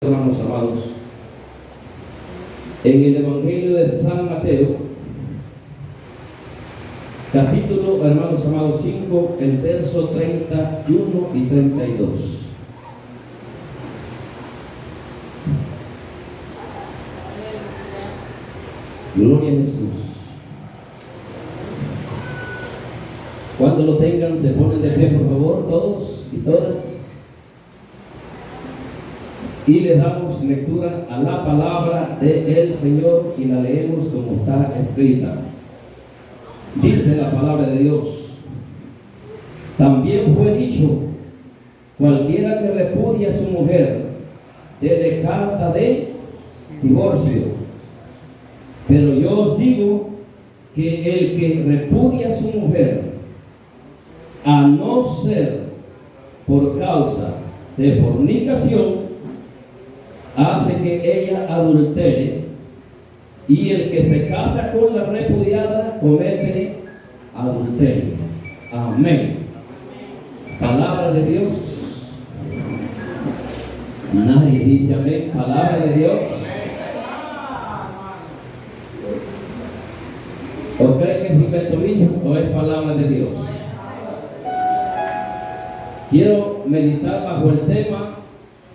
Hermanos amados, en el Evangelio de San Mateo, capítulo, hermanos amados, 5, el verso 31 y 32. Gloria a Jesús. Cuando lo tengan, se ponen de pie, por favor, todos y todas. Y le damos lectura a la palabra del Señor y la leemos como está escrita. Dice la palabra de Dios: también fue dicho, cualquiera que repudia a su mujer, dele carta de divorcio. Pero yo os digo que el que repudia a su mujer, a no ser por causa de fornicación, hace que ella adultere, y el que se casa con la repudiada comete adulterio. Amén. Palabra de Dios. Nadie dice amén. Palabra de Dios. ¿O creen que es invento mío o es palabra de Dios? Quiero meditar bajo el tema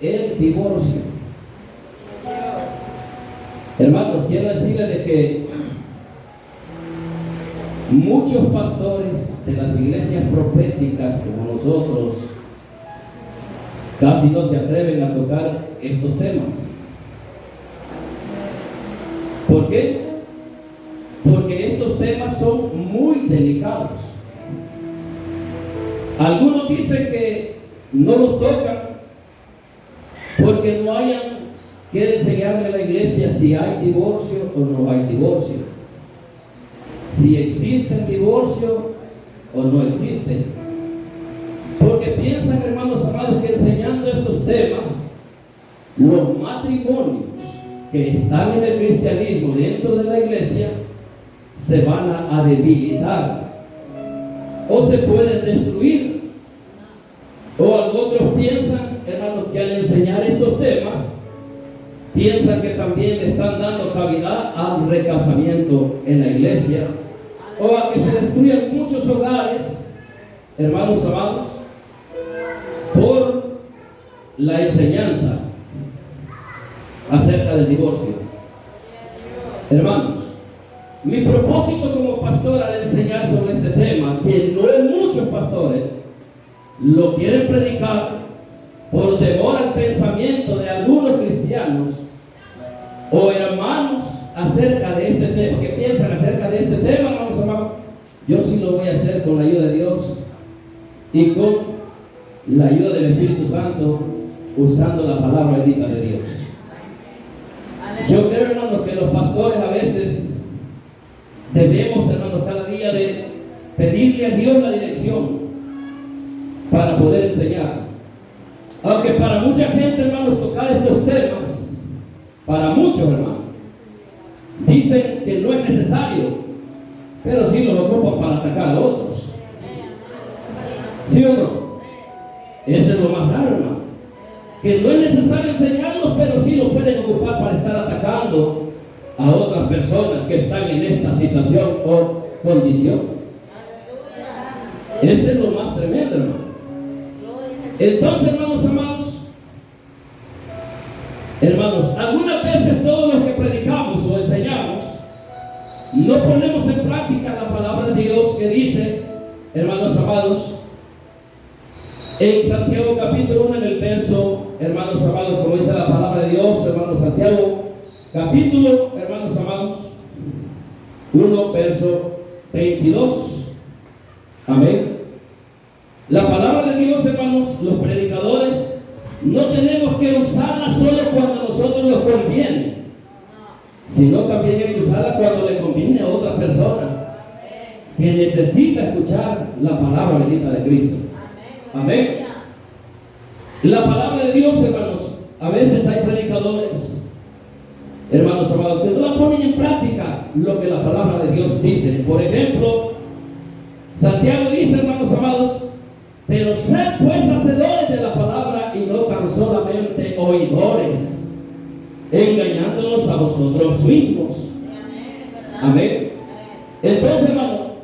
el divorcio. Hermanos, quiero decirles de que muchos pastores de las iglesias proféticas como nosotros casi no se atreven a tocar estos temas. ¿Por qué? Porque estos temas son muy delicados. Algunos dicen que no los tocan porque no hayan que enseñarle a la iglesia si hay divorcio o no hay divorcio, si existe el divorcio o no existe, porque piensan, hermanos amados, que enseñando estos temas, los matrimonios que están en el cristianismo dentro de la iglesia se van a debilitar o se pueden destruir. O otros piensan, hermanos, que al enseñar estos temas piensan que también le están dando cavidad al recasamiento en la iglesia, o a que se destruyan muchos hogares, hermanos amados, por la enseñanza acerca del divorcio. Hermanos, mi propósito como pastor al enseñar sobre este tema, que no muchos pastores lo quieren predicar por temor al pensamiento de algunos cristianos o hermanos acerca de este tema, que piensan acerca de este tema, hermanos amados, yo sí lo voy a hacer con la ayuda de Dios y con la ayuda del Espíritu Santo, usando la palabra bendita de Dios. Yo creo, hermanos, que los pastores a veces debemos, hermanos, cada día de pedirle a Dios la dirección para poder enseñar. Aunque para mucha gente, hermanos, tocar estos temas, para muchos, hermanos, dicen que no es necesario, pero sí los ocupan para atacar a otros. ¿Sí o no? Eso es lo más raro, hermano, que no es necesario enseñarlos, pero sí los pueden ocupar para estar atacando a otras personas que están en esta situación o condición. Ese es lo más tremendo, hermano. Entonces, hermanos, algunas veces todos los que predicamos o enseñamos no ponemos en práctica la palabra de Dios que dice, hermanos amados, en Santiago capítulo 1, en el verso, hermanos amados, como dice la palabra de Dios, hermanos, Santiago capítulo, hermanos amados, 1, verso 22. Amén. La palabra de Dios, hermanos, los predicadores no tenemos que usarla solo cuando a nosotros nos conviene, sino también hay que usarla cuando le conviene a otra persona que necesita escuchar la palabra bendita de Cristo. Amén. La palabra de Dios, hermanos, a veces hay predicadores, hermanos amados, que no la ponen en práctica lo que la palabra de Dios dice. Por ejemplo, Santiago dice, hermanos amados, pero sed pues hacedores de la palabra y no tan solamente oidores, engañándonos a vosotros mismos. Amén. Entonces, hermano,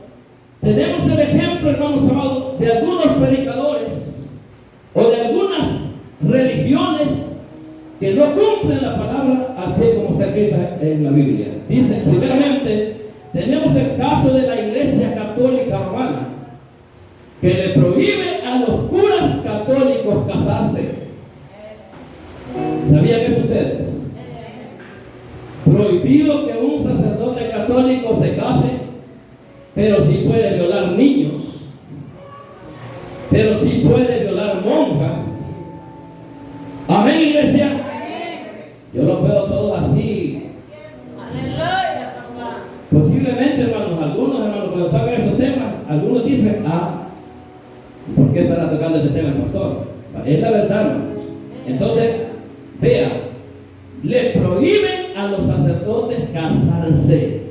tenemos el ejemplo, hermanos amados, de algunos predicadores o de algunas religiones que no cumplen la palabra al pie como está escrita en la Biblia. Dice, primeramente, tenemos el caso de la Iglesia Católica Romana, que le prohíbe a los curas católicos casarse. ¿Sabían eso ustedes? Prohibido que un sacerdote católico se case, pero sí puede violar niños, pero sí puede violar monjas. Amén, iglesia. Yo lo veo todo así. Aleluya, papá. Posiblemente, hermanos, algunos hermanos cuando tocan estos temas, algunos dicen, ¿por qué estará tocando este tema el pastor? Es la verdad, hermanos. Entonces, vea, le prohíben a los sacerdotes casarse.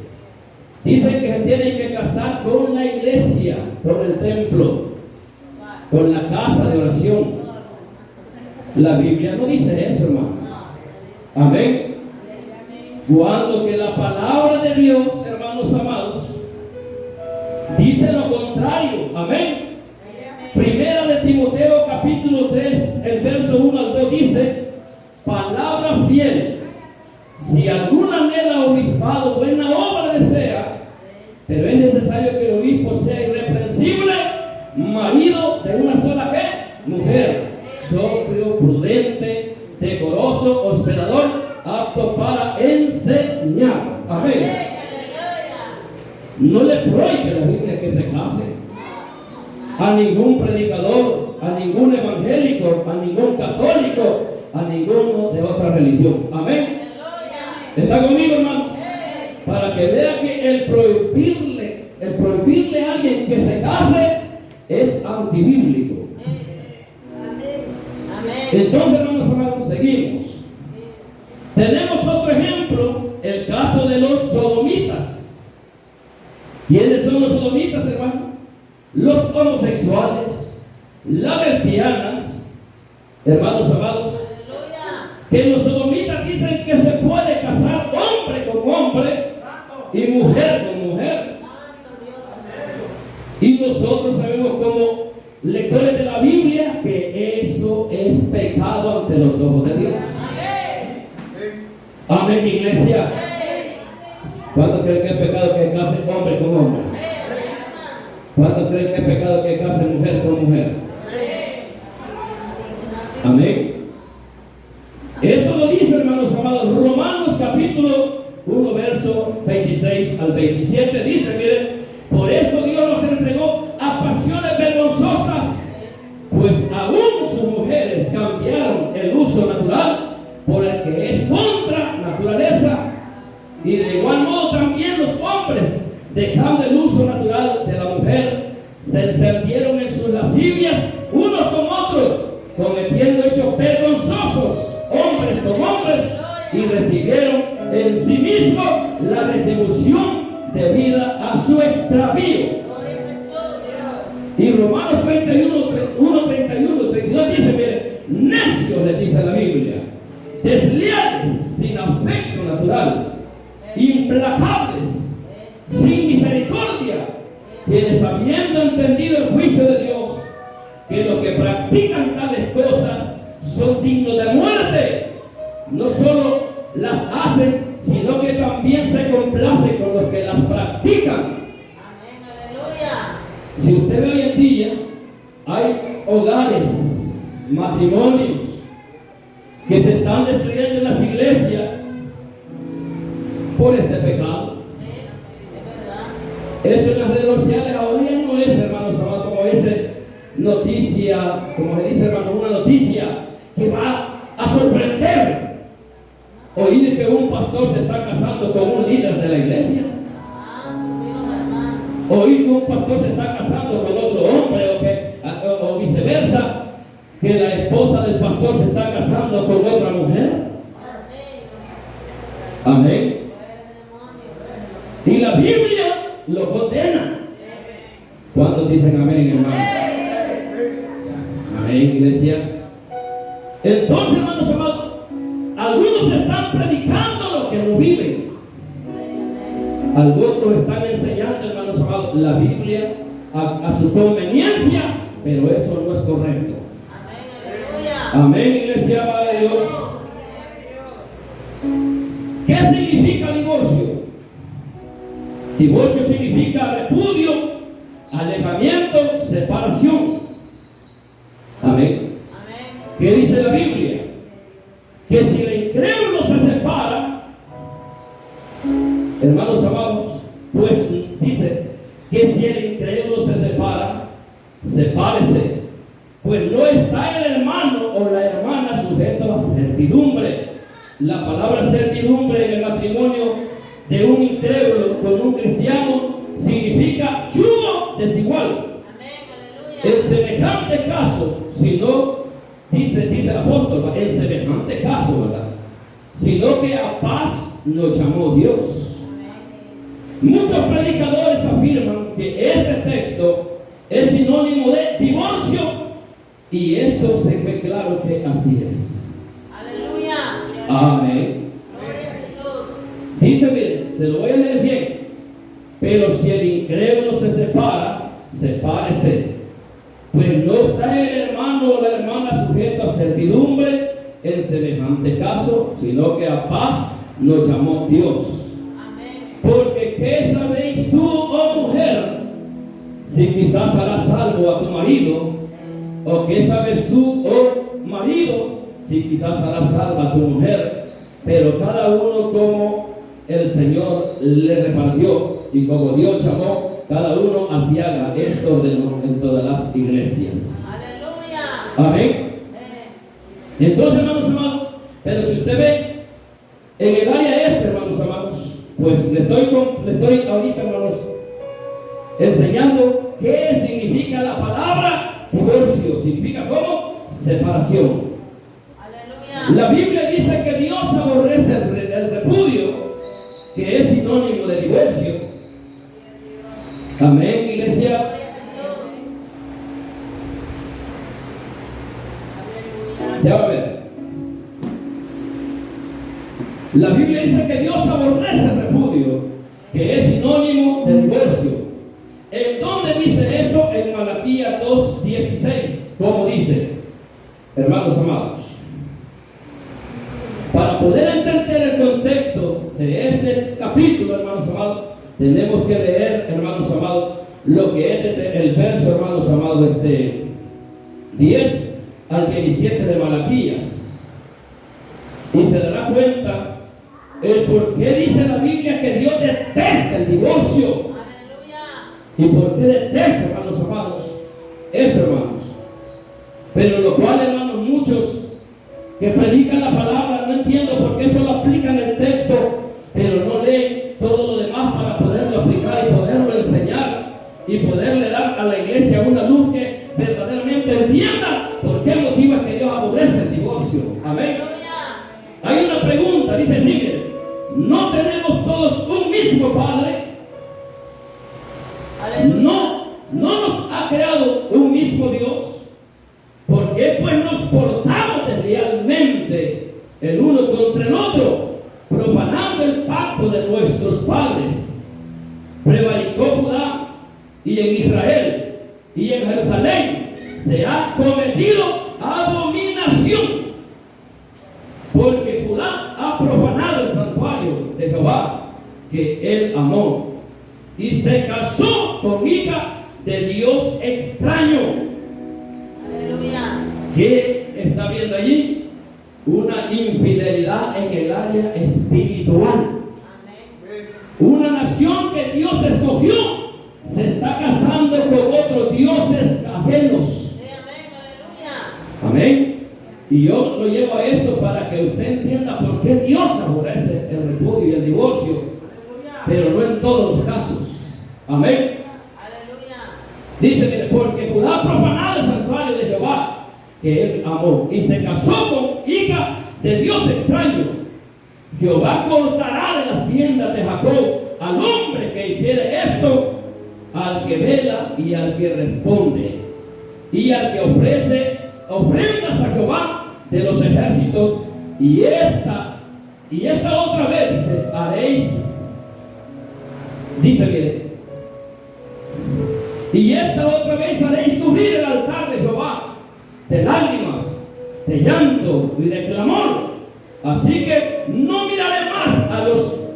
Dicen que se tienen que casar con la iglesia, con el templo, con la casa de oración. La Biblia no dice eso, hermano. Amén. Cuando que la palabra de Dios, hermanos amados, dice lo contrario. Amén. Primera de Timoteo capítulo 3, el verso 1 al 2 dice, palabra fiel, si alguna anhela obispado, buena obra desea, pero es necesario que el obispo sea irreprensible, marido de una sola ¿qué? Mujer, sobrio, prudente, decoroso, hospedador, apto para enseñar. Amén. No le prohíbe la Biblia que se case a ningún predicador, a ningún evangélico, a ningún católico, a ninguno de otra religión. Amén. ¿Está conmigo, hermano? Para que vea que el prohibirle a alguien que se case es antibíblico. Entonces, hermanos amados, seguimos. Tenemos otro ejemplo, el caso de los sodomitas. ¿Quiénes son los sodomitas, hermano? Los homosexuales, las lesbianas, hermanos amados, que los sodomitas dicen que se puede casar hombre con hombre y mujer con mujer. Y nosotros sabemos como lectores de la Biblia que eso es pecado ante los ojos de Dios. Amén, iglesia. ¿Cuántos creen que es pecado que case hombre con hombre? ¿Cuántos creen que es pecado que case mujer con mujer? Amén. Eso lo dice, hermanos amados, Romanos capítulo 1, verso 26 al 27. Dice, miren, por esto Dios nos entregó a pasiones vergonzosas, pues aún sus mujeres cambiaron el uso natural por el que es contra naturaleza. Y de igual modo también los hombres, dejando el uso natural de la mujer, se encendieron en sus lascivias unos con otros, cometiendo hechos vergonzosos, hombres con hombres, y recibieron en sí mismos la retribución debida a su extravío. Y Romanos 31, 32 dice, mire, necios, les dice la Biblia, desleales, sin afecto natural, implacables, sin misericordia, quienes habiendo entendido el juicio de Dios, que los que practican tales cosas son dignos de muerte, no solo las hacen, sino que también se complacen con los que las practican. Amén, aleluya. Si usted ve hoy en día, hay hogares, matrimonios, que se están destruyendo en las iglesias por este pecado. Eso en las redes sociales ahora ya no es, hermanos amados, como dice noticia, como se dice, hermano, una noticia que va a sorprender. Oír que un pastor se está casando con un líder de la iglesia. Oír que un pastor se está casando con otro hombre o viceversa, que la esposa del pastor se está casando con otra mujer. Amén. Y la Biblia lo condena. ¿Cuántos dicen amén, hermano? Amén, iglesia. Algunos están predicando lo que no viven. Algunos están enseñando, hermanos amados, la Biblia a su conveniencia, pero eso no es correcto. Amén, iglesia, amada de Dios. ¿Qué significa divorcio? Divorcio significa repudio, alejamiento, separación. Amén. ¿Qué dice la Biblia? Que si el incrédulo se separa, hermanos amados, pues dice que si el incrédulo se separa, sepárese, pues no está el hermano o la hermana sujeto a servidumbre. La palabra servidumbre en el matrimonio de un incrédulo con un cristiano significa yugo desigual. En semejante caso, si no, dice el apóstol, en semejante caso, ¿verdad? Sino que a paz nos llamó Dios. Muchos predicadores afirman que este texto es sinónimo de divorcio, y esto se ve claro que así es. Aleluya. Amén. Gloria a Jesús. Dice, miren, se lo voy a leer bien. Pero si el incrédulo se separa, sepárese, pues no está el hermano o la hermana sujeto a servidumbre en semejante caso, sino que a paz nos llamó Dios. Amén. Porque ¿qué sabéis tú, oh mujer, si quizás harás salvo a tu marido? ¿O qué sabes tú, oh marido, si quizás harás salvo a tu mujer? Pero cada uno como el Señor le repartió y como Dios llamó, cada uno así haga. Esto ordenó en todas las iglesias. Aleluya. Amén. Entonces, hermanos amados, pero si usted ve en el área hermanos amados, pues le estoy ahorita, hermanos, enseñando qué significa la palabra divorcio. Significa ¿cómo? Separación. Aleluya. La Biblia dice que Dios aborrece el repudio, que es sinónimo de divorcio. Amén, iglesia. Gloria a Jesús. Ya va a ver. La Biblia dice que Dios aborrece el repudio, que es sinónimo de divorcio. ¿En dónde dice eso? En Malaquías 2:16. ¿Cómo dice? Hermanos amados, para poder entender el contexto de este capítulo, hermanos amados, tenemos que leer, hermanos amados, lo que es desde el verso, hermanos amados, 10 al 17 de Malaquías. Y se dará cuenta el por qué dice la Biblia que Dios detesta el divorcio. Aleluya. ¿Y por qué detesta, hermanos amados, eso, hermanos? Pero lo cual, hermanos, muchos que predican la palabra, no entiendo por qué solo aplican el texto, pero no leen todo lo demás para poderlo aplicar y poderlo enseñar y poderle dar a la iglesia una luz que verdaderamente entienda por qué motivo es que Dios aborrece el divorcio. Amén. Aleluya. Hay una pregunta, dice así, miren, ¿no tenemos todos un mismo Padre? Aleluya. ¿No nos ha creado un mismo Dios? ¿Por qué pues nos portamos deslealmente el uno contra el otro, profanando el pacto de nuestros padres? Prevaricó Judá, y en Israel y en Jerusalén se ha cometido abominación, porque Judá ha profanado el santuario de Jehová que él amó, y se casó con hija de Dios extraño. Aleluya. ¿Qué está viendo allí? Una infidelidad en el área espiritual. Amén. Una nación que Dios escogió se está casando con otros dioses ajenos. Sí, amén. Aleluya. Amén. Y yo lo llevo a esto para que usted entienda por qué Dios aborrece el repudio y el divorcio, Aleluya. pero no en todos los casos. Amén. Aleluya. Dice, mire, porque Judá ha profanado el santuario de Jehová que él amó, y se casó con hija de Dios extraño. Jehová cortará de las tiendas de Jacob al hombre que hiciere esto, al que vela y al que responde, y al que ofrece ofrendas a Jehová de los ejércitos, Y esta otra vez dice, haréis, dice, mire, y esta otra vez haréis cubrir el altar de Jehová de lágrimas, de llanto y de clamor. Así que no miraré más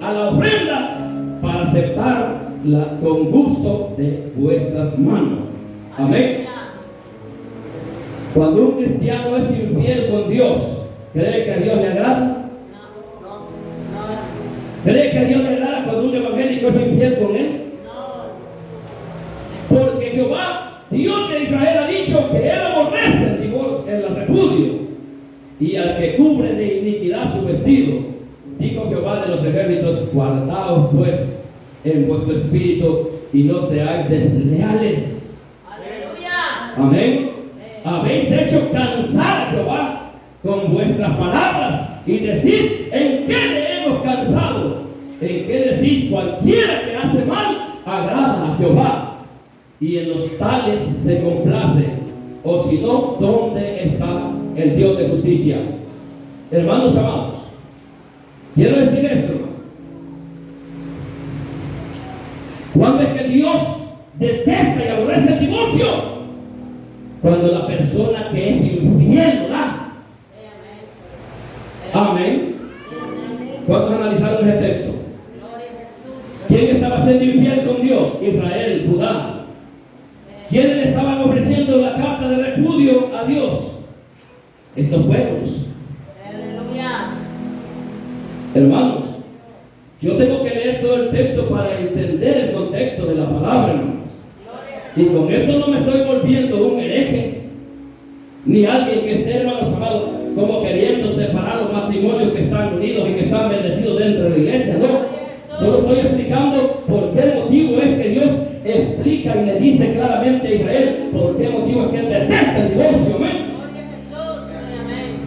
a la ofrenda para aceptarla con gusto de vuestras manos. Amén. Cuando un cristiano es infiel con Dios, ¿cree que a Dios le agrada? ¿Cree que a Dios le agrada cuando un evangélico es infiel con él? Porque Jehová, Dios de Israel, ha dicho que él aborrece el divorcio, el repudio, y al que cubre de iniquidad su vestido. Dijo Jehová de los ejércitos: guardaos pues en vuestro espíritu y no seáis desleales. Aleluya. Amén. Habéis hecho cansar a Jehová con vuestras palabras y decís: ¿en qué le hemos cansado? ¿En qué decís? Cualquiera que hace mal agrada a Jehová, y en los tales se complace. O si no, ¿dónde está el Dios de justicia? Hermanos amados, quiero decir esto, hermano. ¿Cuándo es que Dios detesta y aborrece el divorcio? Cuando la persona que es infiel lo da. Amén. ¿Cuántos analizaron ese texto? ¿Quién estaba siendo infiel con Dios? Israel, Judá. ¿Quiénes le estaban ofreciendo la carta de repudio a Dios? Estos pueblos. Aleluya. Hermanos, yo tengo que leer todo el texto para entender el contexto de la palabra, hermanos. Y con esto no me estoy volviendo un hereje, ni alguien que esté, hermanos amados, como queriendo separar los matrimonios que están unidos y que están bendecidos dentro de la iglesia. No, solo estoy explicando por qué motivo es que Dios explica y le dice claramente a Israel por qué motivo es que él detesta el divorcio. Amén.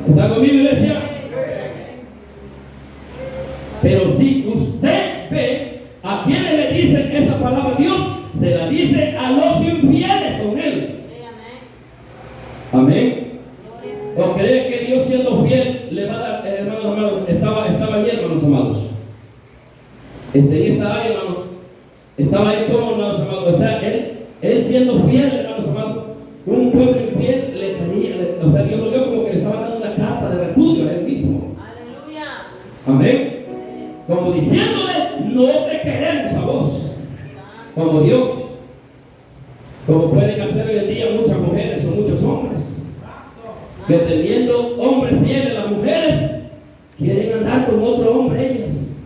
¿Está conmigo, iglesia? Pero si usted ve a quienes le dicen esa palabra a Dios, se la dice a los infieles con él. Amén. ¿O cree que Dios, siendo fiel, le va a dar, hermanos amados? Estaba ahí, hermanos amados. En esta área, hermanos, estaba ahí como, hermanos amados. O sea, él siendo fiel, hermanos amados, un pueblo infiel le quería, o sea, Dios lo vio como que le estaba dando una carta de repudio a él mismo. Aleluya. Amén. Como diciéndole: no te queremos a vos como Dios, como pueden hacer hoy en día muchas mujeres o muchos hombres, que teniendo hombres fieles, las mujeres quieren andar con otro hombre ellas.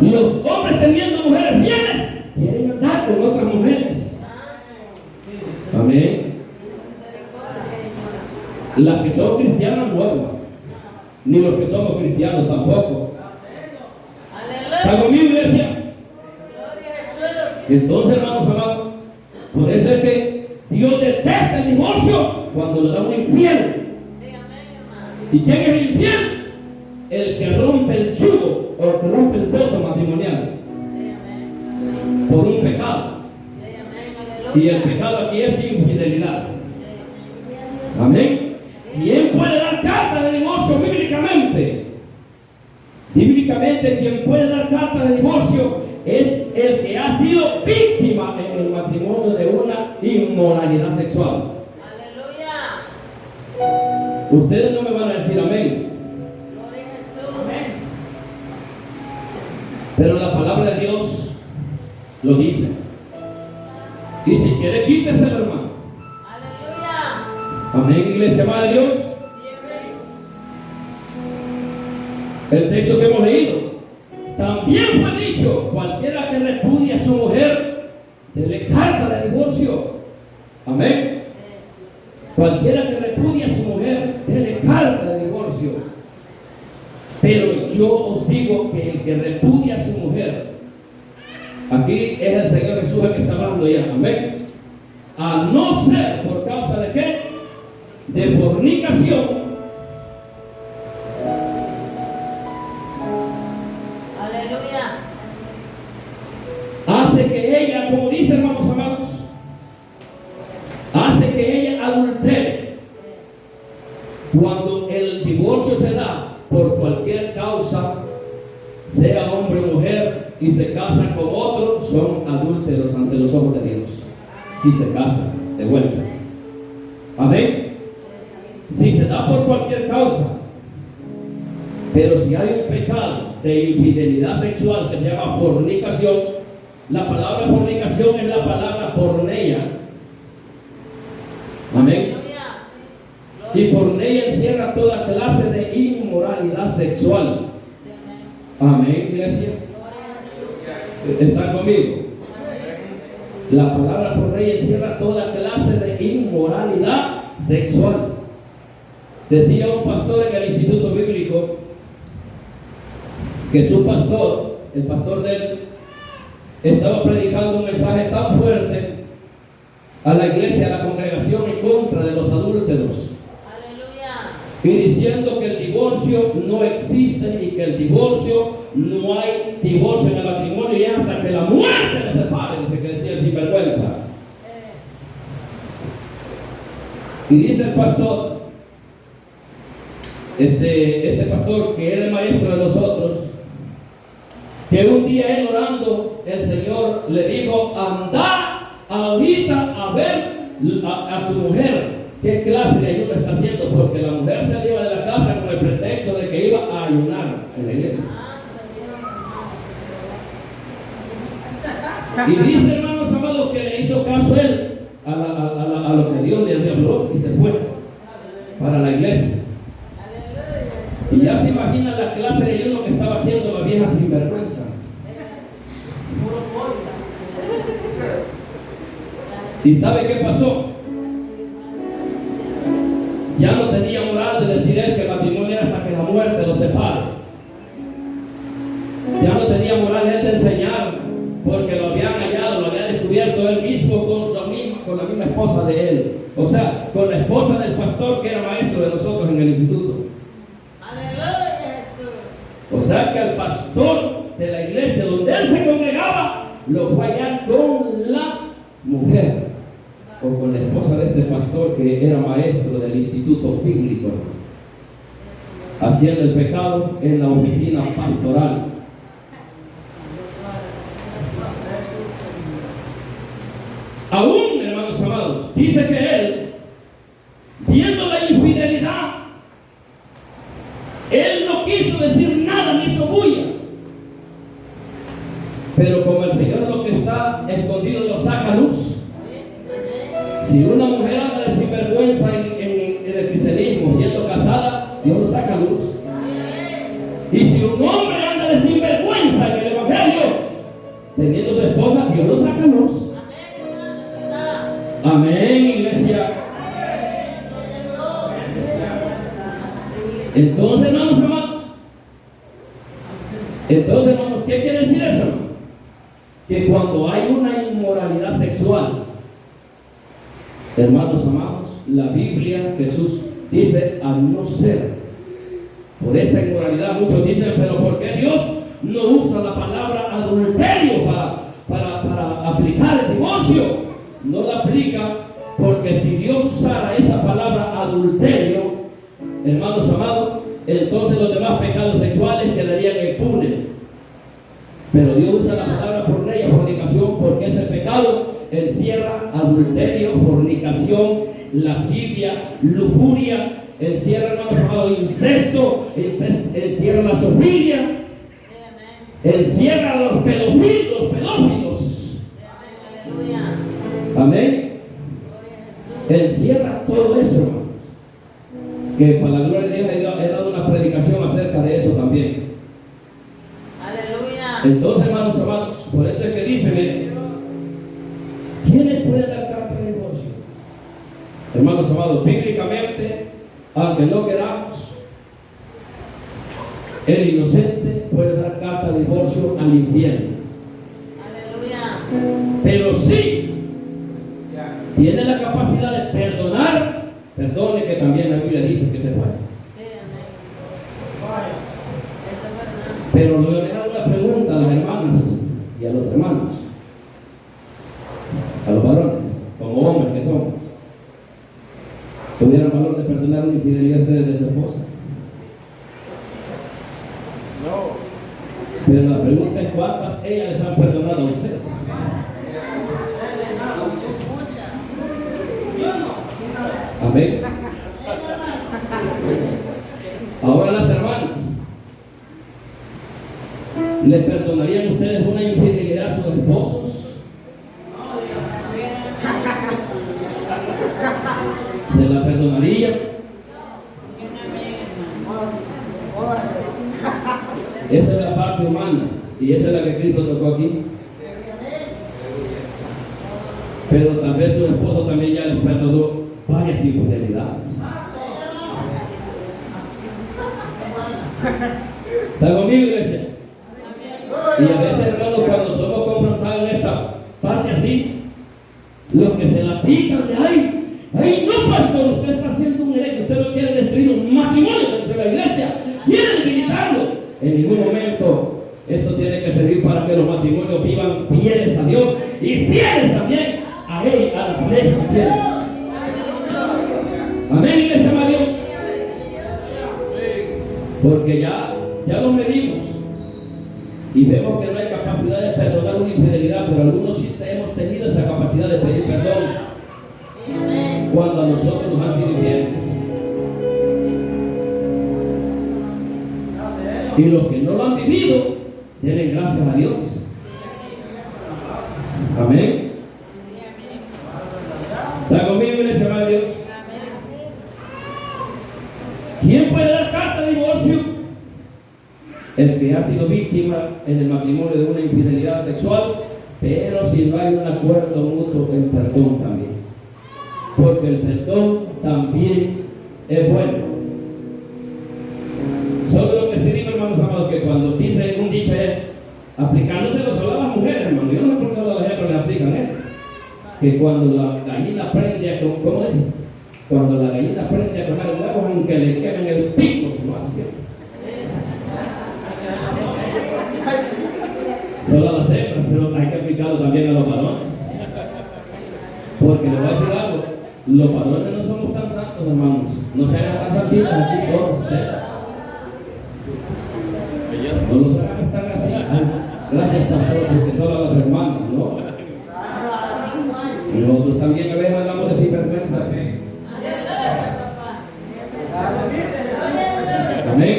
Los hombres teniendo mujeres fieles quieren andar con otras mujeres. Amén. Las que son cristianas no, hermano, ni los que somos cristianos tampoco. ¿Está conmigo, iglesia? Entonces, hermanos amados, por eso es que Dios detesta el divorcio cuando le da un infiel. ¿Y quién es el infiel? El que rompe el yugo o el que rompe el voto matrimonial por un pecado. Y el pecado aquí es infidelidad. Amén. ¿Quién puede dar carta de divorcio bíblicamente? Bíblicamente, quien puede dar carta de divorcio es el que ha sido víctima en el matrimonio de una inmoralidad sexual. Aleluya. Ustedes no me van a decir amén. Gloria a Jesús. Pero la palabra de Dios lo dice. Y si quiere, quíteselo, hermano. Aleluya. Amén, iglesia, amada de Dios. El texto que hemos leído. También fue dicho: cualquiera que repudie a su mujer, dele carta de divorcio. Amén. Cualquiera que repudie a su mujer, dele carta de divorcio. Pero yo os digo que el que repudia a su mujer, aquí es el Señor Jesús el que está hablando ya. Amén. A no ser por causa de qué? De fornicación. Hace que ella, como dice, hermanos amados, hace que ella adultere. Cuando el divorcio se da cualquier causa, sea hombre o mujer, y se casan con otro, son adúlteros ante los ojos de Dios. Si se casan, de vuelta. Amén. Si se da por cualquier causa, pero si hay un pecado de infidelidad sexual que se llama fornicación, la palabra fornicación es la palabra porneia. Amén. Y porneia encierra toda clase de inmoralidad sexual. Amén, iglesia. ¿Están conmigo? La palabra porneia encierra toda clase de inmoralidad sexual. Decía un pastor en el instituto bíblico que su pastor, el pastor de él, estaba predicando un mensaje tan fuerte a la iglesia, a la congregación, en contra de los adúlteros. Aleluya. Y diciendo que el divorcio no existe y que el divorcio, no hay divorcio en el matrimonio, y hasta que la muerte los separe, dice, que decía el sinvergüenza. Y dice el pastor, este pastor, que era el maestro de nosotros, que un día él orando, el Señor le dijo: anda ahorita a ver a tu mujer qué clase de ayuno está haciendo, porque la mujer se iba de la casa con el pretexto de que iba a ayunar en la iglesia. Y dice, hermanos amados, que le hizo caso él a lo que Dios le habló, y se fue para la iglesia. Y ya se imagina la clase de ayuno que estaba haciendo la vieja sinvergüenza. ¿Y sabe qué pasó? Ya no tenía moral de decir él que el matrimonio era hasta que la muerte los separe. Ya no tenía moral él de enseñar, porque lo habían hallado, lo había descubierto él mismo con la misma esposa de él. O sea, con la esposa del pastor que era maestro de nosotros en el instituto. O sea que al pastor de la iglesia donde él se congregaba, lo fue a hallar con la mujer, o con la esposa de este pastor que era maestro del instituto bíblico, haciendo el pecado en la oficina pastoral. Aún, hermanos amados, dice que él, viendo la infidelidad, él no quiso decir nada, ni hizo bulla. Pero como el Señor lo que está escondido lo saca a luz. Si una mujer anda de sinvergüenza en el cristianismo siendo casada, Dios lo saca a luz. Y si un hombre anda de sinvergüenza en el evangelio teniendo su esposa, Dios lo saca a luz. Amén, iglesia. Entonces, hermanos amados, ¿qué quiere decir eso, hermano? Que cuando hay una inmoralidad sexual, hermanos amados, la Biblia, Jesús dice: a no ser por esa inmoralidad. Muchos dicen: pero ¿por qué Dios no usa la palabra adulterio para aplicar el divorcio? No la aplica, porque si Dios usara esa palabra adulterio, hermanos amados, entonces los demás pecados sexuales quedarían impunes. Pero Dios usa la palabra porneia, fornicación, porque ese pecado encierra adulterio, fornicación, lascivia, lujuria, encierra, hermanos amados, incesto, encierra la zoofilia, encierra los pedófilos. Amén. Encierra todo eso, hermanos. Que para la gloria de Dios he dado una predicación acerca de eso también. Aleluya. Entonces, hermanos amados, por eso es que dice, miren, ¿quiénes pueden dar carta de divorcio? Hermanos amados, bíblicamente, aunque no queramos, el inocente puede dar carta de divorcio al infiel. Aleluya. Pero sí tiene la capacidad de perdonar. Perdone, que también la Biblia dice que se puede. Pero le hago una pregunta a las hermanas y a los hermanos, a los varones, como hombres que somos. ¿Tuvieran valor de perdonar una infidelidad de su esposa? Pero la pregunta es cuántas ellas les han perdonado a ustedes. Amén. Ahora las hermanas, ¿le perdonarían ustedes una infidelidad a sus esposos? ¿Se la perdonarían? Esa es la parte humana y esa es la que Cristo tocó aquí. Pero tal vez su esposo también ya les perdonó varias infidelidades. ¿Está conmigo, iglesia? Y a veces, hermanos, cuando somos confrontados en esta parte así, los que se la pican de ahí, no, pastor, usted está haciendo un hereje, usted no quiere destruir un matrimonio dentro de la iglesia, quiere debilitarlo. En ningún momento esto tiene que servir para que los matrimonios vivan fieles a Dios y fieles también a Él, a la pareja que quieren. Amén, iglesia de Dios. Porque ya lo medimos y vemos que no hay capacidad de perdonar una infidelidad, pero algunos sí hemos tenido esa capacidad de pedir perdón cuando a nosotros nos han sido infieles. Y los que no lo han vivido, denle gracias a Dios. Amén. ¿Está conmigo, iglesia de Dios? ¿Quién puede dar carta de divorcio? El que ha sido víctima en el matrimonio de una infidelidad sexual, pero si no hay un acuerdo mutuo en perdón también. Porque el perdón también es bueno. Solo lo que sí digo, hermanos amados, que cuando dice un dicho es aplicándoselo solo a las mujeres, hermano. Yo no sé por qué a las ejemplos les aplican esto. Que cuando la gallina prende a comer, ¿cómo es? Cuando la gallina aprende a comer huevos, aunque le quemen el pico, no hace siempre. Solo a las hembras, pero hay que aplicarlo también a los varones. Porque les voy a decir algo, los varones no somos tan santos, hermanos. No se hagan tan santitos aquí todos ustedes. No los hagan estar así. Gracias, pastor, porque solo a las hermanas, ¿no? Y nosotros también a veces hablamos de sinvergüenzas. Amén.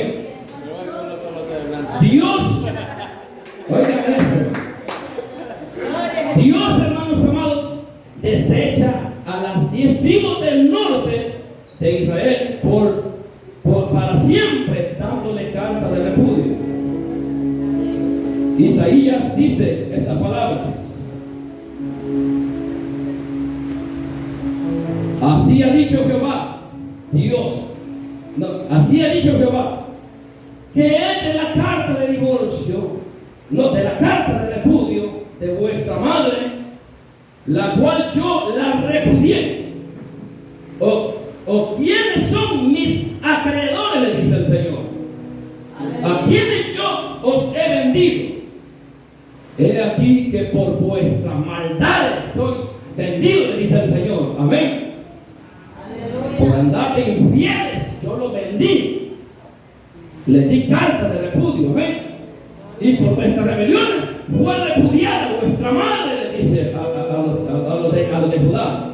Dios, oigan esto. Dios, hermanos amados, desecha a las 10 tribus del norte de Israel para siempre, dándole carta de repudio. Isaías dice estas palabras: así ha dicho Jehová, Dios. No, así ha dicho Jehová, que es de la carta de divorcio, no, de la carta de repudio de vuestra madre, la cual yo la repudié. O quiénes son mis acreedores, le dice el Señor, a quienes yo os he vendido. He aquí que por vuestras maldades sois vendidos, le dice el Señor. Amén. Por andar de infieles yo lo vendí, les di carta de repudio, amén. Y por vuestras rebeliones fue repudiada vuestra madre, le dice a los de Judá.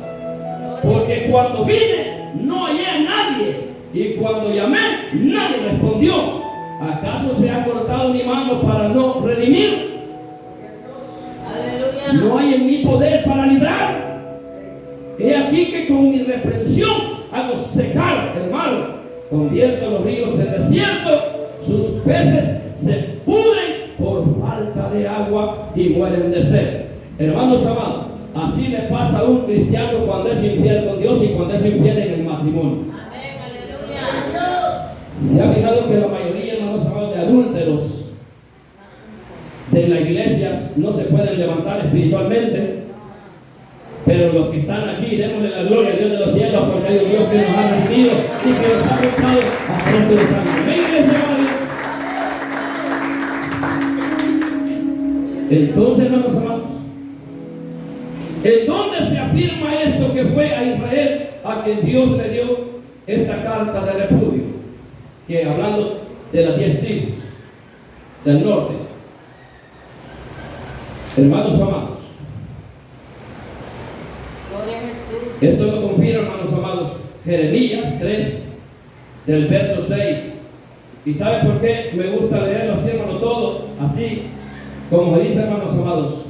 Porque cuando vine no hallé a nadie, y cuando llamé nadie respondió. ¿Acaso se ha cortado mi mano para no redimir? No hay en mi poder para librar. He aquí que con mi reprensión hago secar el mar, convierto los ríos en desierto, sus peces se pudren por falta de agua y mueren de sed. Hermanos amados, así le pasa a un cristiano cuando es infiel con Dios y cuando es infiel en el matrimonio. Amén, aleluya. Se ha fijado que la mayoría, hermanos amados, de adúlteros de las iglesias no se pueden levantar espiritualmente. Pero los que están aquí, démosle la gloria al Dios de los cielos, porque hay un Dios que nos ha redimido y que nos ha comprado a precio de sangre. Amén, iglesia de Dios. Entonces, hermanos amados, ¿en dónde se afirma esto que fue a Israel a quien Dios le dio esta carta de repudio? Que hablando de las 10 tribus. del norte. Hermanos amados, Gloria a Jesús. esto lo confirma, hermanos amados, Jeremías 3, del verso 6. ¿Y sabe por qué me gusta leerlo así, hermano, todo así, como me dice, hermanos amados?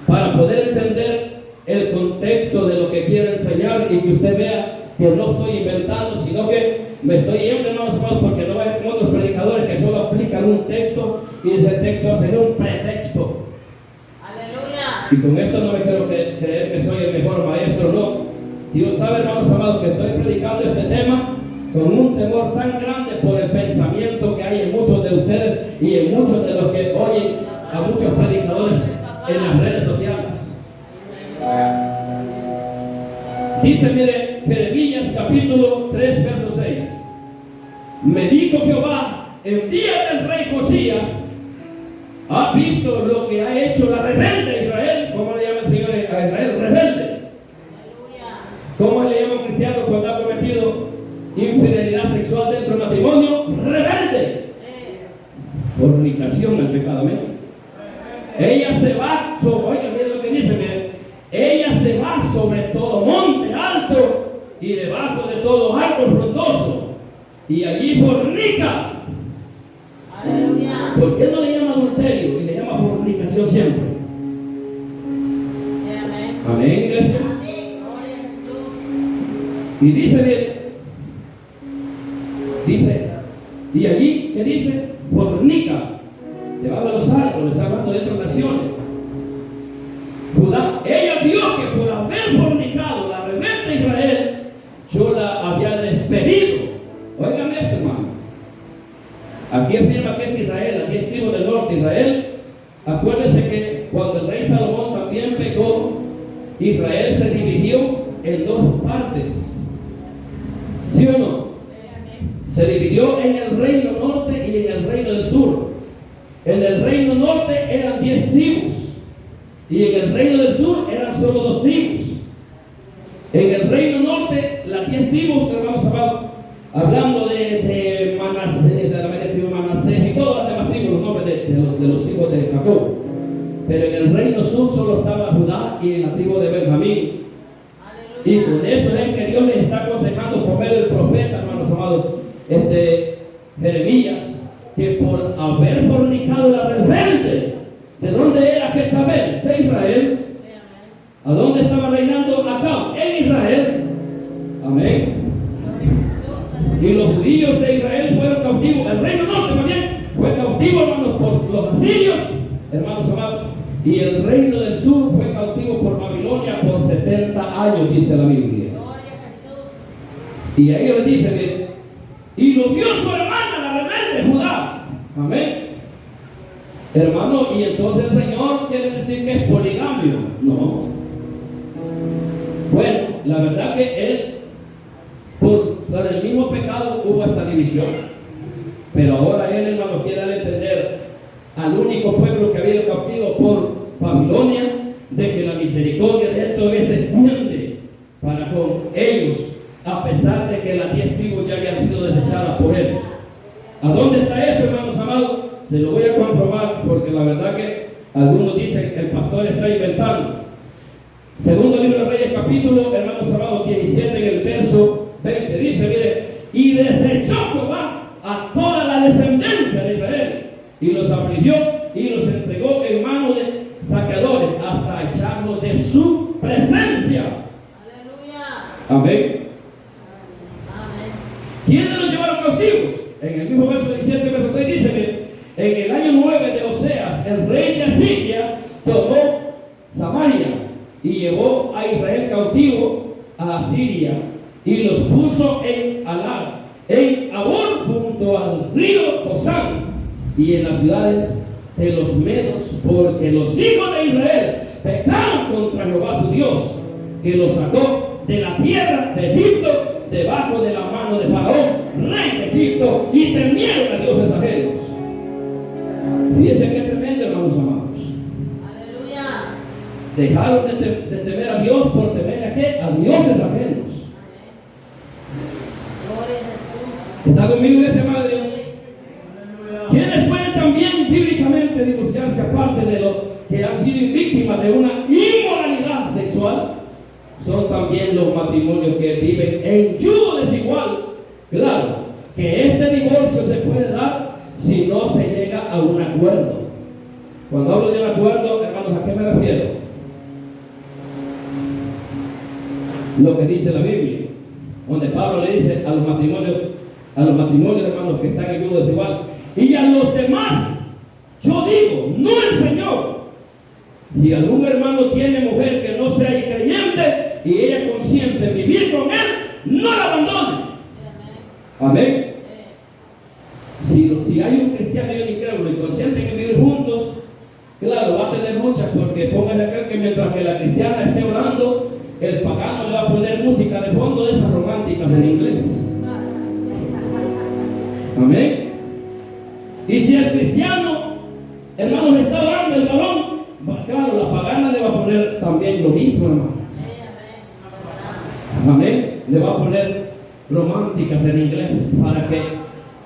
Para poder entender el contexto de lo que quiero enseñar y que usted vea que no estoy inventando, sino que me estoy yendo, hermanos amados, porque no va a ser como otros predicadores que solo aplican un texto y ese texto hace un pretexto. Aleluya. Y con esto no me quiero creer que soy el mejor maestro, no. Dios sabe, hermanos amados, que estoy predicando este tema con un temor tan grande por el pensamiento que hay en muchos de ustedes y en muchos de los que oyen a muchos predicadores en las redes sociales. Dice, mire, Jeremías capítulo 3, verso 6. Me dijo Jehová, en día del rey Josías, ¿has visto lo que ha hecho la rebelde Israel? ¿Cómo le llama el Señor a Israel? Rebelde. ¿Cómo le llama a un cristiano cuando ha cometido infidelidad sexual dentro del matrimonio? Rebelde. Fornicación, el pecado, amén. Ella se va sobre, oiga, miren lo que dice, miren. Ella se va sobre todo monte alto y debajo de todo árbol frondoso, y allí fornica. Aleluya. ¿Por qué no le llama adulterio y le llama fornicación siempre? Amén. Amén, iglesia. Amén. Gloria a Jesús. Y dice, bien, dice, y allí, ¿qué dice? Fornica, debajo de los árboles, hablando de otras naciones. Judá, ella vio que por haber fornicado la rebelde Israel, yo la había despedido. Óigame esto, hermano. Aquí afirma que es Israel, las 10 tribus del norte. Israel, acuérdese que cuando el rey Salomón también pecó, Israel se dividió en dos partes. ¿Sí o no? Se dividió en el reino norte y en el reino del sur. En el reino norte eran 10 tribus y en el reino del sur eran solo 2 tribus. En el reino norte, las 10 tribus, hermanos amados, hablando de Manasés, de la media tribu Manasés y todas las demás tribus, los nombres de los hijos de Jacob. Pero en el reino sur solo estaba Judá y en la tribu de Benjamín. Y con eso es que Dios les está aconsejando por medio del profeta, hermanos amados, Jeremías, que por haber fornicado la rebelde, ¿de dónde era Jezabel? De Israel. ¿A dónde estaba reinando Acab? En Israel. Amén. Y los judíos de Israel fueron cautivos. El reino norte también fue cautivo, hermanos, por los asirios, hermanos amados. Y el reino del sur fue cautivo por Babilonia por 70 años, dice la Biblia. Y ahí le dice, bien, y lo vio su hermana, la rebelde, Judá. Amén. Hermano, y entonces el Señor quiere decir que es poligamio. No. Bueno, la verdad que él, por el mismo pecado, hubo esta división. Pero ahora él, hermano, quiere dar a entender al único pueblo que había ido cautivo por Babilonia, de que la misericordia de él todavía se extiende para con ellos, a pesar de que las 10 tribus ya habían sido desechadas por él. ¿A dónde está eso, hermanos amados? Se lo voy a comprobar, porque la verdad que algunos dicen que el pastor está inventando. Segundo libro de Reyes, capítulo, hermanos amados, 17, en el verso 20, dice, mire, y desechó Jehová a toda la descendencia de Israel, y los afligió, y los entregó en manos de saqueadores, hasta echarlos de su presencia. Aleluya. Amén. Amén. ¿Quiénes los llevaron cautivos? En el mismo verso 17, verso 6, dice, mire, en el año 9 de Oseas, el rey de Asiria tomó Samaria y llevó a Israel cautivo a Asiria y los puso en Alab, en Abor, junto al río Josán, y en las ciudades de los medos, porque los hijos de Israel pecaron contra Jehová su Dios, que los sacó de la tierra de Egipto, debajo de la mano de Faraón, rey de Egipto, y temieron a dioses ajenos. Fíjense qué tremendo, hermanos amados. Aleluya. Dejaron de temer a Dios por temer a qué? A dioses ajenos. Gloria a Jesús. ¿Está conmigo, iglesia, amada de Dios? ¿Quién mujeres pueden también bíblicamente divorciarse, aparte de los que han sido víctimas de una inmoralidad sexual. Son también los matrimonios que viven en yugo desigual. Claro, que este divorcio se puede dar si no se llega a un acuerdo. Cuando hablo de un acuerdo, hermanos, ¿a qué me refiero? Lo que dice la Biblia, donde Pablo le dice a los matrimonios, hermanos, que están en yugo desigual, y a los demás, yo digo, no el Señor. Si algún hermano tiene mujer que no sea creyente y ella consiente en vivir con él, no la abandone. Amén. Si hay un cristiano y un incrédulo y consienten en vivir juntos, claro, va a tener luchas, porque póngase a creer que mientras que la cristiana esté orando, el pagano le va a poner música de fondo de esas románticas en inglés. Amén. Y si el cristiano, hermanos, está orando el varón, claro, la pagana le va a poner también lo mismo, hermanos. Amén. Le va a poner románticas en inglés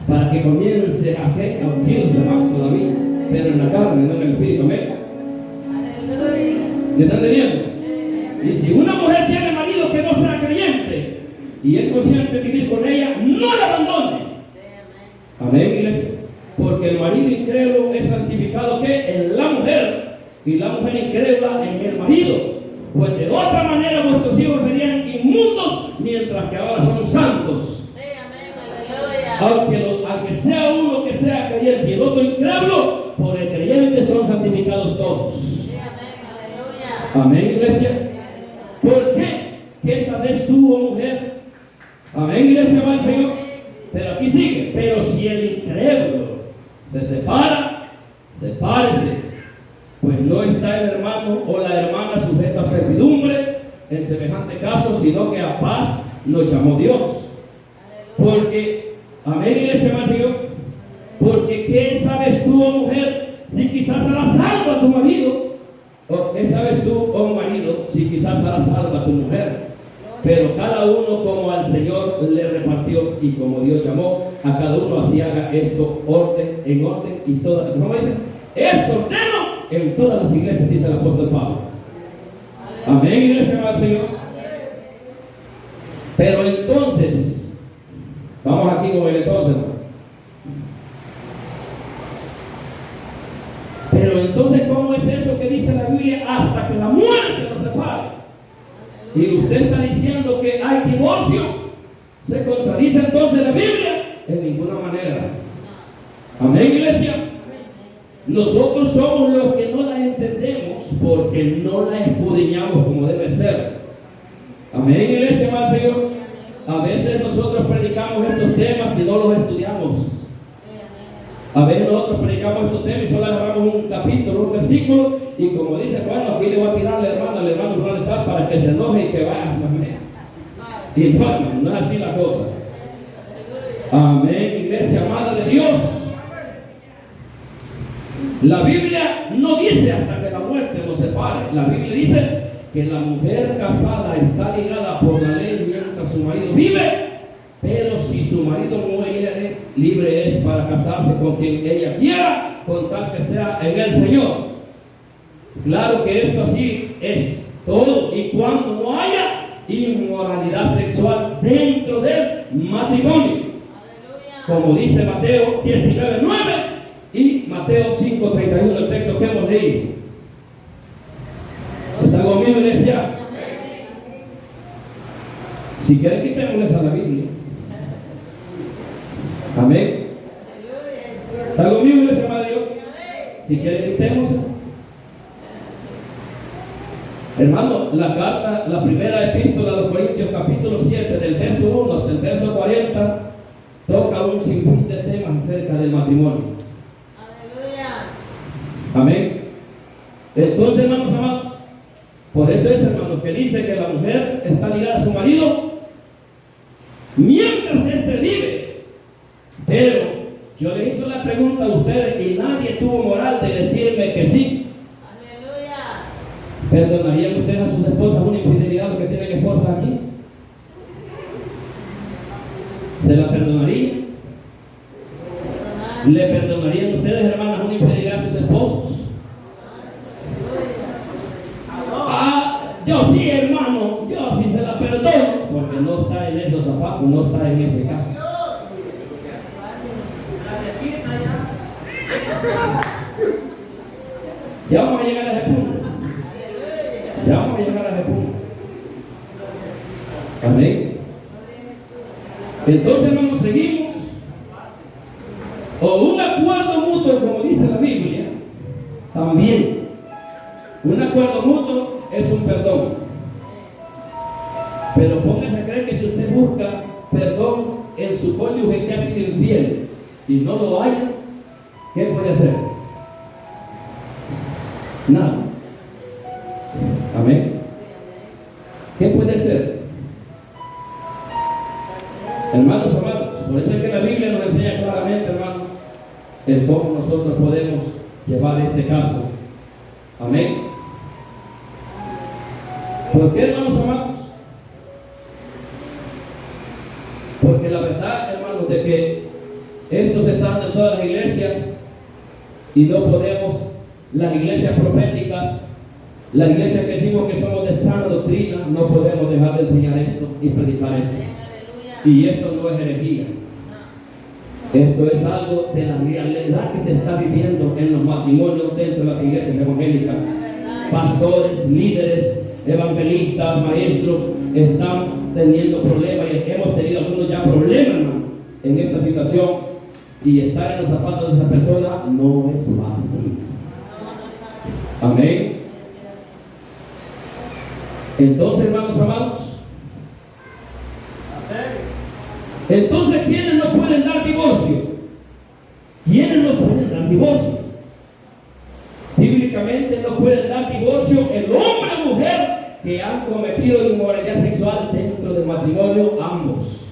para que comience a unirse más todavía, pero en la carne, no en el espíritu. Amén. ¿Me están entendiendo? Y si una mujer tiene marido que no sea creyente y es consciente de vivir con ella, no la abandone. Amén, iglesia. Porque el marido incrédulo es santificado que en la mujer, y la mujer incrédula en el marido. Pues de otra manera vuestros hijos serían inmundos, mientras que ahora son santos. Aunque sea uno que sea creyente y el otro incrédulo, por el creyente son santificados todos. Amén, iglesia. ¿Por qué? ¿Qué sabes tú, oh mujer? Amén, iglesia, va el Señor. Pero aquí sigue. Pero si el incrédulo se separa, sepárese. Pues no está el hermano o la hermana sujeto a servidumbre en semejante caso, sino que a paz nos llamó Dios. Porque, amén, iglesia, va el Señor. Porque ¿qué sabes tú, oh mujer, si quizás hará salvo a tu marido? ¿O qué sabes tú, oh marido, si quizás hará salvo a tu mujer? Pero cada uno como al Señor le repartió y como Dios llamó a cada uno, así haga esto en orden y toda. ¿Cómo dice? Esto ordeno en todas las iglesias, dice el apóstol Pablo. Amén, iglesia del Señor. Pero entonces, vamos aquí con el entonces. Pero entonces, ¿cómo es eso que dice la Biblia? Hasta que la muerte nos separe. Y usted está diciendo que hay divorcio. ¿Se contradice entonces la Biblia? En ninguna manera. Amén, iglesia. Nosotros somos los que no la entendemos porque no la escudriñamos como debe ser. Amén, iglesia, mal Señor. A veces nosotros predicamos estos temas y no los estudiamos. A veces nosotros predicamos estos temas y solo agarramos un capítulo, un versículo, y como dice, bueno, aquí le voy a tirar al hermano fulano tal para que se enoje y que vaya. Y no es así la cosa. Amén, iglesia amada de Dios. La Biblia no dice hasta que la muerte nos separe. La Biblia dice que la mujer casada está ligada por la ley mientras su marido vive, pero si su marido muere, libre es para casarse con quien ella quiera, con tal que sea en el Señor. Claro que esto así es todo y cuando no haya inmoralidad sexual dentro del matrimonio. Como dice Mateo 19:9 y Mateo 5:31, el texto que hemos leído. ¿Está conmigo, iglesia? Si quieren, quitémosles a la Biblia. Amén. ¿Está conmigo, iglesia, amada de Dios? Si quieren, quitémosla. Hermano, la carta, la primera epístola a los Corintios, capítulo 7, del verso 1 hasta el verso 40, toca un sinfín de temas acerca del matrimonio. Aleluya. Amén. Entonces, hermanos amados, por eso es, hermanos, que dice que la mujer está ligada a su marido mientras éste vive. Pero yo le hice la pregunta a ustedes y nadie tuvo moral de decirme que sí. Aleluya. ¿Perdonarían ustedes a sus esposas una infidelidad, los que tienen esposas aquí? ¿Se la perdonarían? ¿Le perdonarían ustedes Ya vamos a llegar a ese punto. Ya vamos a llegar a ese punto. Amén. Entonces, hermanos, seguimos. O un acuerdo mutuo, como dice la Biblia, también. Un acuerdo mutuo es un perdón. Pero póngase a creer que si usted busca perdón en su cónyuge que ha sido infiel y no lo haya, ¿qué puede hacer? Nada. Amén. ¿Qué puede ser? Hermanos amados, por eso es que la Biblia nos enseña claramente, hermanos, el cómo nosotros podemos llevar este caso. Amén. ¿Por qué, hermanos amados? Porque la verdad, hermanos, de que estos están en todas las iglesias y no podemos, las iglesias proféticas, las iglesias que decimos que somos de sana doctrina, no podemos dejar de enseñar esto y predicar esto. Y esto no es herejía. Esto es algo de la realidad que se está viviendo en los matrimonios dentro de las iglesias evangélicas. Pastores, líderes, evangelistas, maestros están teniendo problemas y hemos tenido algunos ya problemas, hermano, en esta situación, y estar en los zapatos de esa persona no es fácil. Amén. Entonces, hermanos amados, entonces, ¿quiénes no pueden dar divorcio? ¿Quiénes no pueden dar divorcio? Bíblicamente no pueden dar divorcio el hombre o mujer que han cometido inmoralidad sexual dentro del matrimonio, ambos.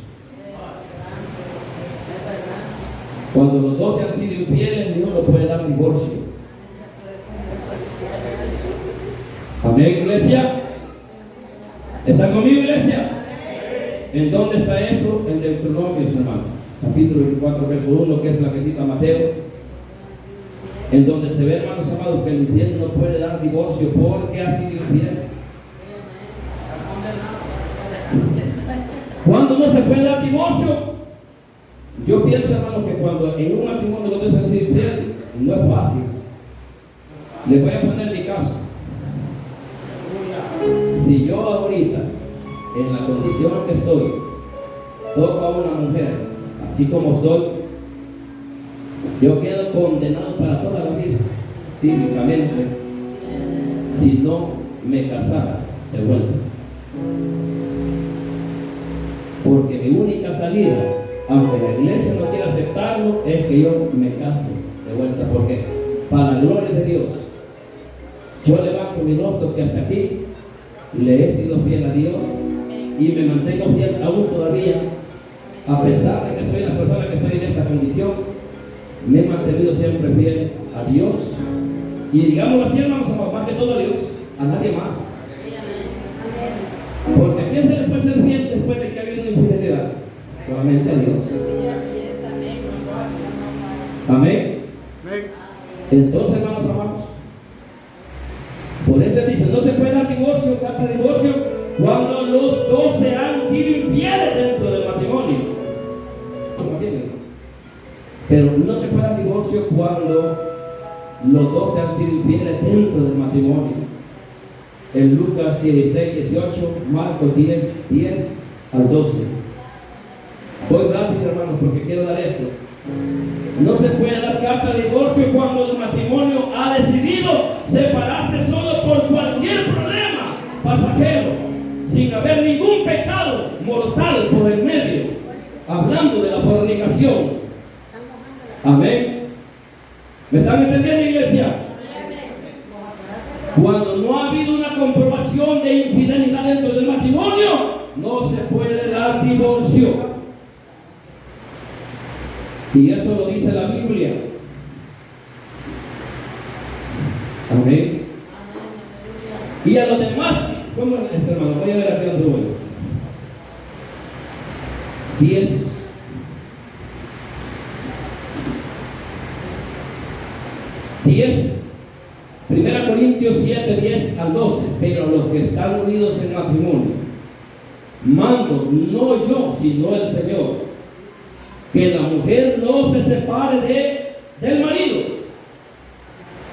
Cuando los dos se han sido infieles, Dios no puede dar divorcio. Amén, iglesia. ¿Están conmigo, iglesia? ¿En dónde está eso? En Deuteronomio, hermano, capítulo 24, verso 1, que es la que cita Mateo, en donde se ve, hermanos amados, que el infiel no puede dar divorcio porque ha sido infiel. ¿Cuándo no se puede dar divorcio? Yo pienso, hermano, que cuando en un matrimonio los dos han sido infieles, no es fácil. Les voy a poner mi caso. Si yo ahorita, en la condición en que estoy, toco a una mujer, así como estoy, yo quedo condenado para toda la vida, bíblicamente, si no me casara de vuelta. Porque mi única salida, aunque la iglesia no quiera aceptarlo, es que yo me case de vuelta. Porque para la gloria de Dios, yo levanto mi rostro que hasta aquí le he sido fiel a Dios y me mantengo fiel aún todavía, a pesar de que soy la persona que estoy en esta condición. Me he mantenido siempre fiel a Dios y, digámoslo así, hermanos, más que todo a Dios, a nadie más. Porque ¿a quién se le puede ser fiel después de que ha habido una infidelidad? Solamente a Dios. Amén. Entonces, hermanos amados, por eso dice, no se puede dar divorcio, carta de divorcio, cuando los dos se han sido infieles dentro del matrimonio. Pero no se puede dar divorcio cuando los dos se han sido infieles dentro del matrimonio. En Lucas 16, 18, Marcos 10, 10 al 12. Voy rápido, hermanos, porque quiero dar esto. No se puede dar carta de divorcio cuando el matrimonio ha decidido separarse solo por cualquier problema pasajero, sin haber ningún pecado mortal por el medio, hablando de la fornicación. Amén. ¿Me están entendiendo, iglesia? Cuando no ha habido una comprobación de infidelidad dentro del matrimonio, no se puede dar divorcio. Y eso lo dice la Biblia. Amén. Y a los demás, ¿cómo es, hermano? Voy a ver aquí donde voy. 10. Primera Corintios 7, 10 al 12. Pero los que están unidos en matrimonio, mando, no yo, sino el Señor, que la mujer no se separe del marido.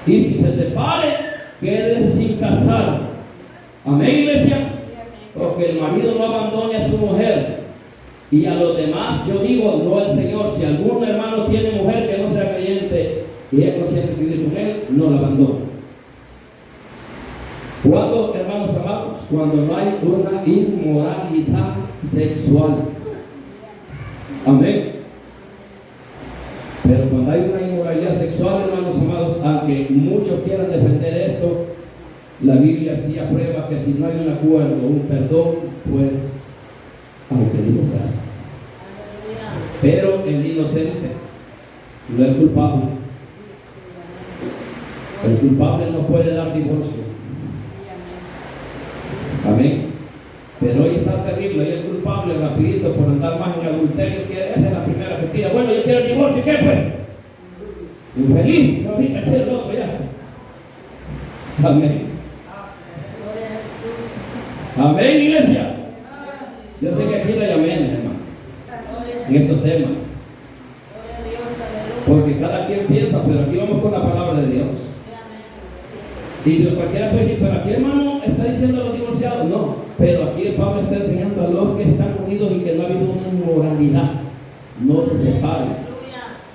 Y si se separe, quede sin casar. Amén, iglesia. Porque el marido no abandone a su mujer. Y a los demás yo digo, no al Señor, si algún hermano tiene mujer que no sea creyente y es consciente de vivir con él, no la abandone. ¿Cuándo, hermanos amados? Cuando no hay una inmoralidad sexual. Amén. Pero cuando hay una inmoralidad sexual, hermanos amados, aunque muchos quieran defender esto, la Biblia sí aprueba que si no hay un acuerdo, un perdón, pues hay que divorciarse. Pero el inocente no es culpable. El culpable no puede dar divorcio. Amén. Pero hoy está terrible, hoy el culpable rapidito por andar más en adulterio, que es la primera que tira. Bueno, yo quiero el divorcio, ¿y qué pues? Infeliz, no ahorita quiero el otro ya. Amén. Amén, iglesia. Yo sé que aquí no hay amén, hermano, en estos temas. Porque cada quien piensa, pero aquí vamos con la palabra de Dios. Y cualquiera puede decir, pero aquí, hermano, está diciendo a los divorciados. No, pero aquí el Pablo está enseñando a los que están unidos y que no ha habido una inmoralidad. No se separen.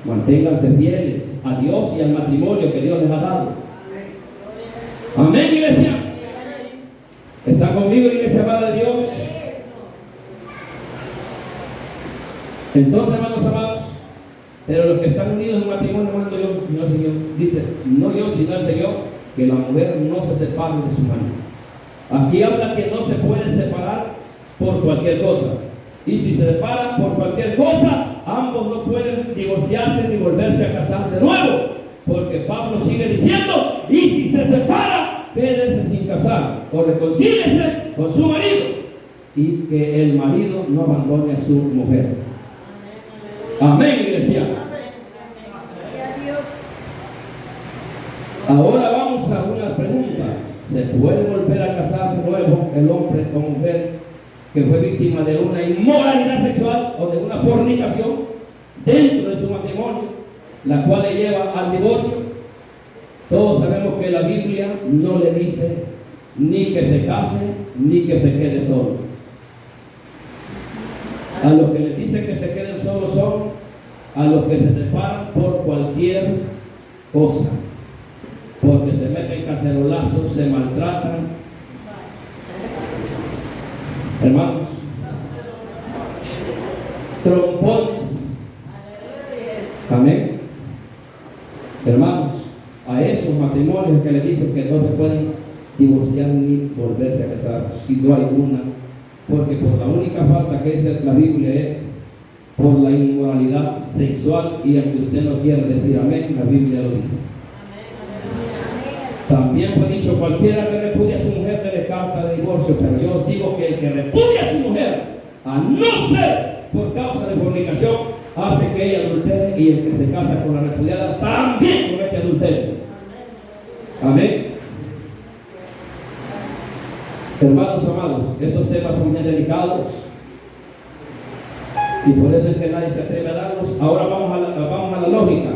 Manténganse fieles a Dios y al matrimonio que Dios les ha dado. Amén, iglesia. ¿Están conmigo, iglesia amada de Dios? Entonces, hermanos amados, pero los que están unidos en matrimonio, mando yo, Señor, dice, no yo, sino el Señor, que la mujer no se separe de su marido. Aquí habla que no se puede separar por cualquier cosa. Y si se separan por cualquier cosa, ambos no pueden divorciarse ni volverse a casar de nuevo. Porque Pablo sigue diciendo, y si se separa, quédese sin casar o reconcíliese con su marido. Y que el marido no abandone a su mujer. Amén, iglesia. Ahora vamos a una pregunta. ¿Se puede volver a casar de nuevo el hombre o mujer que fue víctima de una inmoralidad sexual o de una fornicación dentro de su matrimonio, la cual le lleva al divorcio? Todos sabemos que la Biblia no le dice ni que se case ni que se quede solo. A los que le dicen que se queden solos son a los que se separan por cualquier cosa, porque se meten cacerolazos, se maltratan. Hermanos, trompones. Amén. Hermanos, a esos matrimonios que le dicen que no se pueden divorciar ni volverse a casar, si no hay una, porque por la única falta que dice la Biblia es por la inmoralidad sexual, y aunque usted no quiera decir amén, la Biblia lo dice. También fue dicho, cualquiera que repudia a su mujer dele carta de divorcio, pero yo os digo que el que repudia a su mujer, a no ser por causa de fornicación, hace que ella adultere, y el que se casa con la repudiada también comete adulterio. Amén. Hermanos amados, estos temas son bien delicados y por eso es que nadie se atreve a darlos. Ahora vamos a la lógica.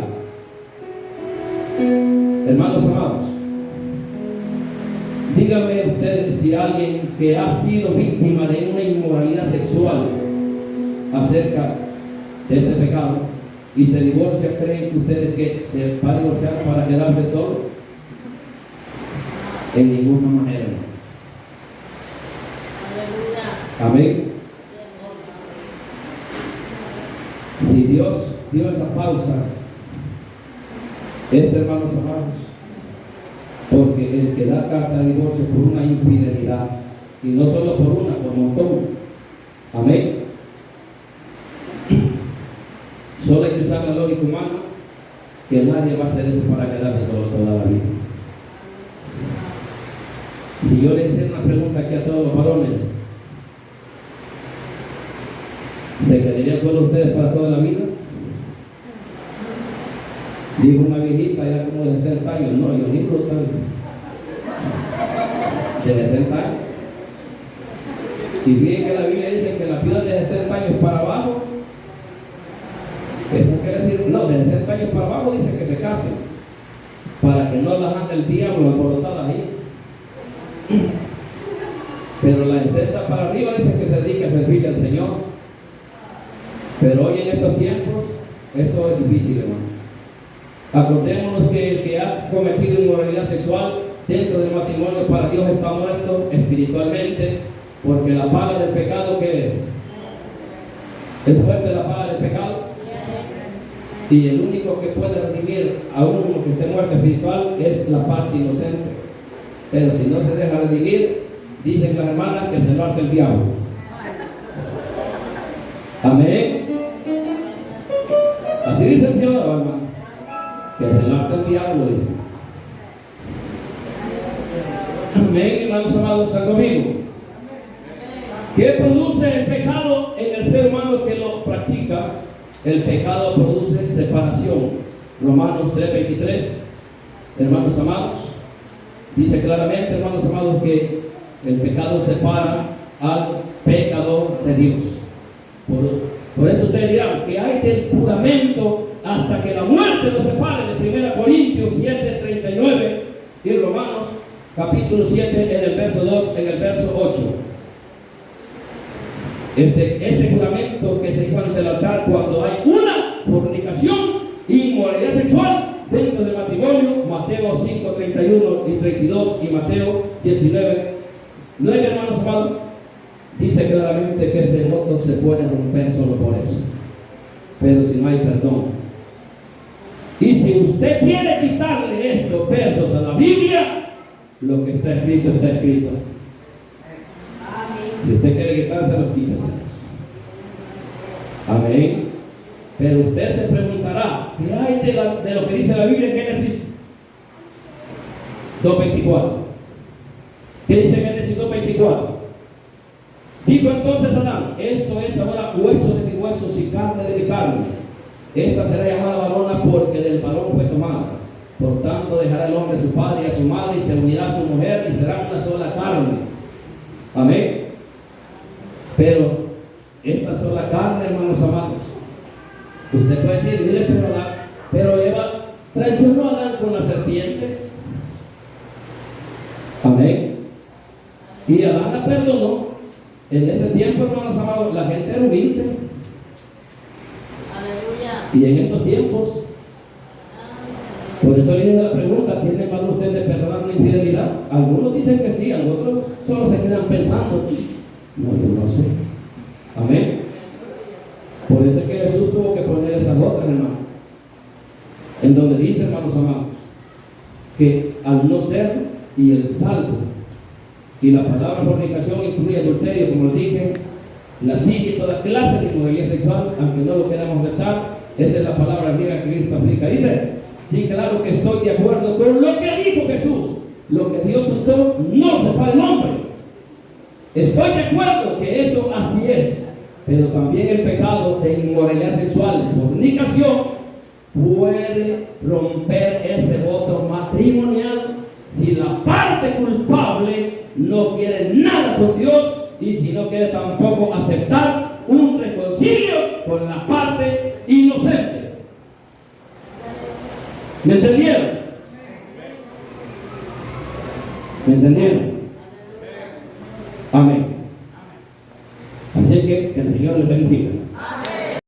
Hermanos amados, díganme ustedes si alguien que ha sido víctima de una inmoralidad sexual acerca de este pecado y se divorcia, ¿creen que ustedes que se va a divorciar para quedarse solo? En ninguna manera. Amén. Si Dios dio esa pausa, es, hermanos amados, porque el que da carta de divorcio por una infidelidad, y no solo por una, por un montón. Amén. Solo hay que usar la lógica humana, que nadie va a hacer eso para quedarse solo toda la vida. Si yo le hice una pregunta aquí a todos los varones, ¿se quedarían solo ustedes para toda la vida? Dijo una viejita ya como de 60 años, no, yo ni brutal, de 60 años. Y bien que la Biblia dice que las viudas de 60 años para abajo, eso quiere decir, no, de 60 años para abajo dice que se casen. para que no las ande el diablo alborotadas ahí. Pero la enceta para arriba dice que se dedica a servirle al Señor. Pero hoy en estos tiempos eso es difícil, hermano. Acordémonos que el que ha cometido inmoralidad sexual dentro del matrimonio para Dios está muerto espiritualmente, porque la paga del pecado, ¿qué es? ¿Es fuerte la paga del pecado? Y el único que puede redimir a uno que esté muerto espiritual es la parte inocente. Pero si no se deja redimir, dicen las hermanas que se lo arte el diablo. Amén. Así dice el Señor, hermanos, que se lo arte el diablo, dice. Amén, hermanos amados, están conmigo. ¿Qué produce el pecado en el ser humano que lo practica? El pecado produce separación. Romanos 3:23, hermanos amados, dice claramente, hermanos amados, que el pecado separa al pecador de Dios. Por esto ustedes dirán que hay del juramento hasta que la muerte los separe, de 1 Corintios 7:39 y Romanos capítulo 7 en el verso 2, en el verso 8. Ese juramento que se hizo ante el altar cuando hay una fornicación, inmoralidad sexual dentro del matrimonio, Mateo 5:31 y 32 y Mateo 19:9, hermanos amados, dice claramente que ese voto se puede romper solo por eso, pero si no hay perdón. Y si usted quiere quitarle estos versos a la Biblia, lo que está escrito está escrito. Si usted quiere quitárselo, quítaselos. Amén. Pero usted se preguntará, ¿qué hay de lo que dice la Biblia en Génesis 2:24? ¿Qué dice Génesis 2:24? Dijo entonces Adán: esto es ahora hueso de mis huesos y carne de mi carne. Esta será llamada varona porque del varón fue tomada. Por tanto dejará el hombre a su padre y a su madre y se unirá a su mujer y serán una sola carne. Amén. Pero esta sola carne, hermanos amados, usted puede decir, mire, pero Eva traicionó a Adán con la serpiente. Amén. Y Adán la perdonó. En ese tiempo, hermanos amados, la gente era humilde. Aleluya. Y en estos tiempos, por eso le hice la pregunta, ¿tiene valor usted de perdonar una infidelidad? Algunos dicen que sí, otros solo se quedan pensando. No, yo no sé. Amén. Por eso es que Jesús tuvo que poner esas otras, hermano, en donde dice, hermanos amados, que al no ser y el salvo, y la palabra fornicación incluye adulterio, como lo dije, lascivia y toda clase de inmoralidad sexual, aunque no lo queramos aceptar, esa es la palabra griega que Cristo aplica. Dice, sí, claro que estoy de acuerdo con lo que dijo Jesús, lo que Dios juntó no separa el hombre. Estoy de acuerdo que eso así es, pero también el pecado de inmoralidad sexual, fornicación, puede romper ese voto matrimonial si la parte culpable no quiere nada con Dios y si no quiere tampoco aceptar un reconcilio con la parte inocente. ¿Me entendieron? ¿Me entendieron? Amén. Así que el Señor les bendiga.